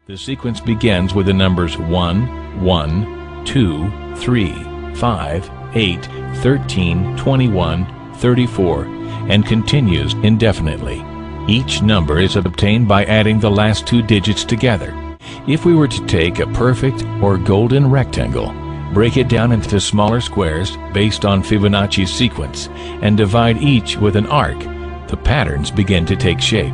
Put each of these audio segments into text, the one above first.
The sequence begins with the numbers 1, 1, 2, 3, 5, 8, 13, 21, 34, and continues indefinitely. Each number is obtained by adding the last two digits together. If we were to take a perfect or golden rectangle, break it down into smaller squares based on Fibonacci's sequence, and divide each with an arc, the patterns begin to take shape.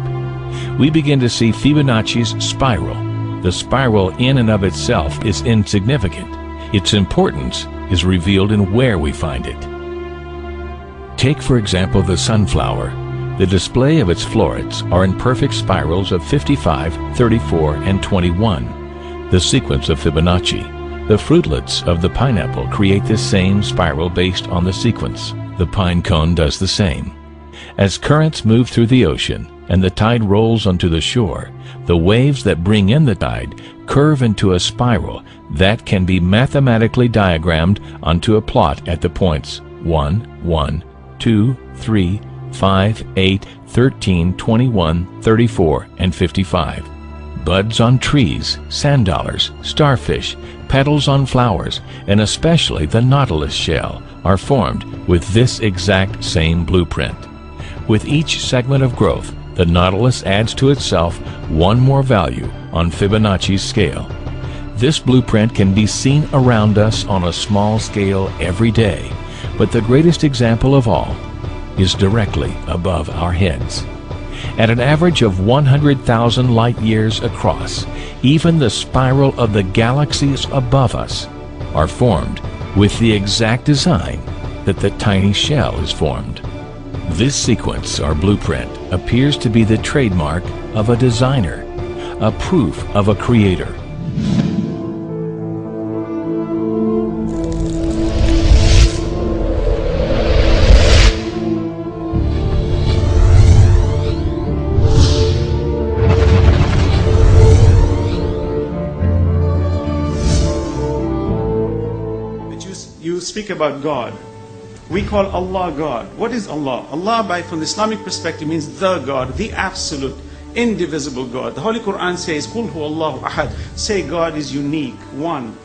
We begin to see Fibonacci's spiral. The spiral in and of itself is insignificant. Its importance is revealed in where we find it. Take, for example, the sunflower. The display of its florets are in perfect spirals of 55, 34, and 21, the sequence of Fibonacci. The fruitlets of the pineapple create the same spiral based on the sequence. The pine cone does the same. As currents move through the ocean and the tide rolls onto the shore, the waves that bring in the tide curve into a spiral that can be mathematically diagrammed onto a plot at the points 1, 1, 2, 3, 5, 8, 13, 21, 34, and 55. Buds on trees, sand dollars, starfish, petals on flowers, and especially the nautilus shell are formed with this exact same blueprint. With each segment of growth, the nautilus adds to itself one more value on Fibonacci's scale. This blueprint can be seen around us on a small scale every day, but the greatest example of all is directly above our heads. At an average of 100,000 light years across, even the spiral of the galaxies above us are formed with the exact design that the tiny shell is formed. This sequence or blueprint appears to be the trademark of a designer, a proof of a creator. You speak about God. We call Allah God. What is Allah? Allah, from the Islamic perspective, means the God, the absolute, indivisible God. The Holy Quran says, Qul huwa Allahu ahad. Say God is unique, one.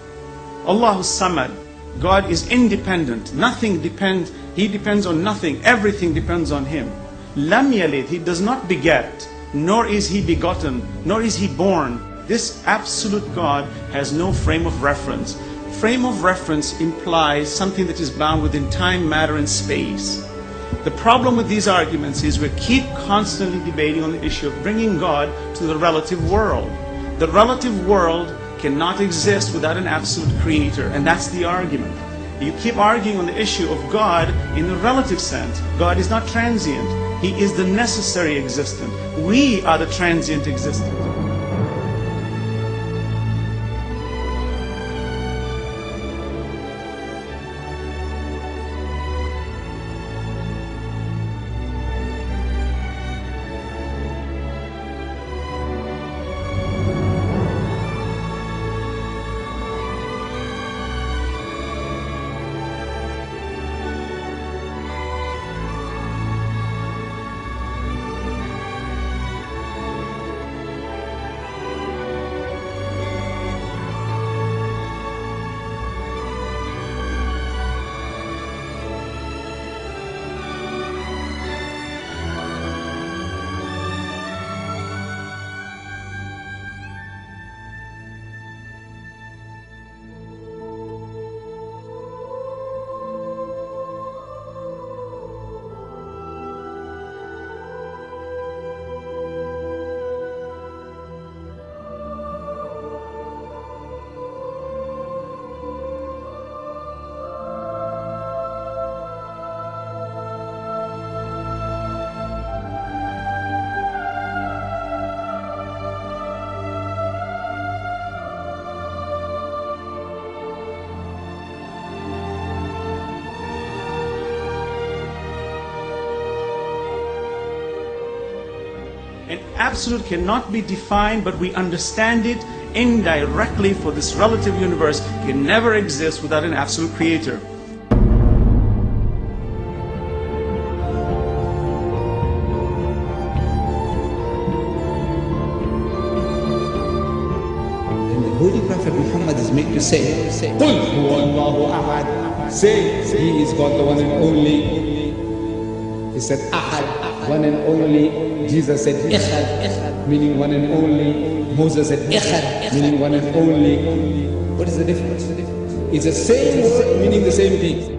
Allahu samad. God is independent. Nothing depends. He depends on nothing. Everything depends on Him. Lam yalid. He does not beget, nor is He begotten, nor is He born. This absolute God has no frame of reference. Frame of reference implies something that is bound within time, matter, and space. The problem with these arguments is we keep constantly debating on the issue of bringing God to the relative world. The relative world cannot exist without an absolute creator, and that's the argument. You keep arguing on the issue of God in the relative sense. God is not transient. He is the necessary existent. We are the transient existent. An absolute cannot be defined, but we understand it indirectly, for this relative universe can never exist without an absolute creator. me to say, Qul huwa Allahu ahad. Say, He is God, the one and only. He said, Ahad, one and only. Jesus said, Echad, meaning one and only. Moses said, Echad, meaning one and only. What is the difference? It's the same word, meaning the same thing.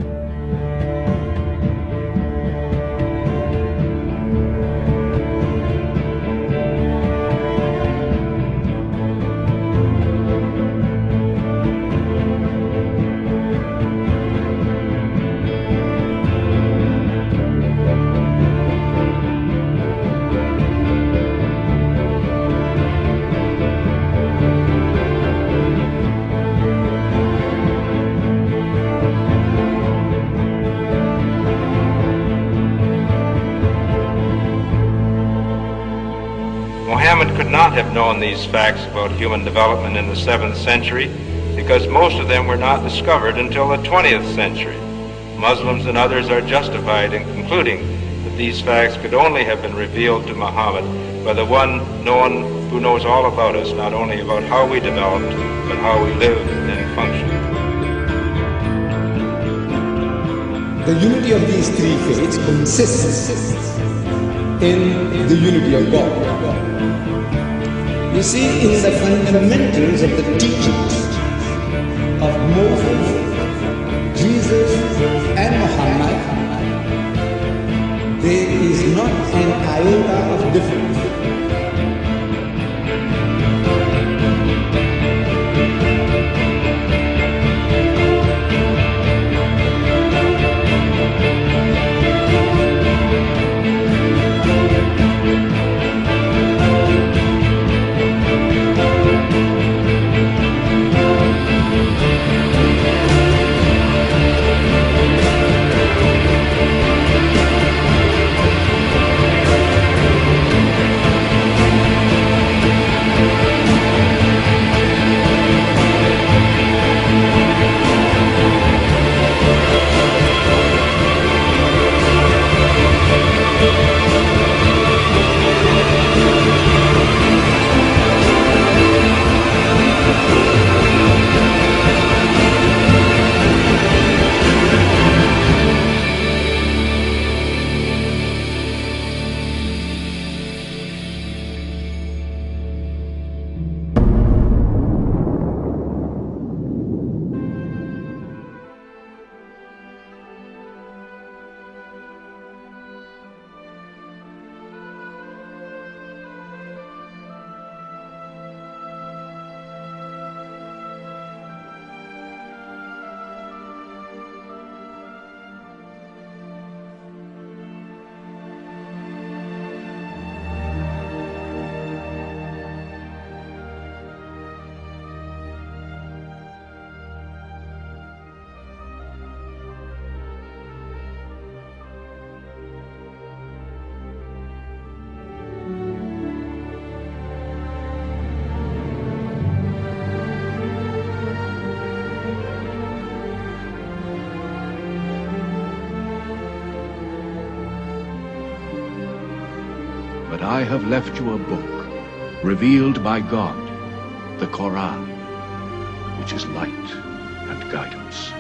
Muhammad could not have known these facts about human development in the 7th century because most of them were not discovered until the 20th century. Muslims and others are justified in concluding that these facts could only have been revealed to Muhammad by the one who knows all about us, not only about how we developed, but how we lived and functioned. The unity of these three faiths consists in the unity of God. You see, in the fundamentals of the teachings of Moses, Jesus, and Muhammad, there is not an iota of difference. But I have left you a book, revealed by God, the Quran, which is light and guidance.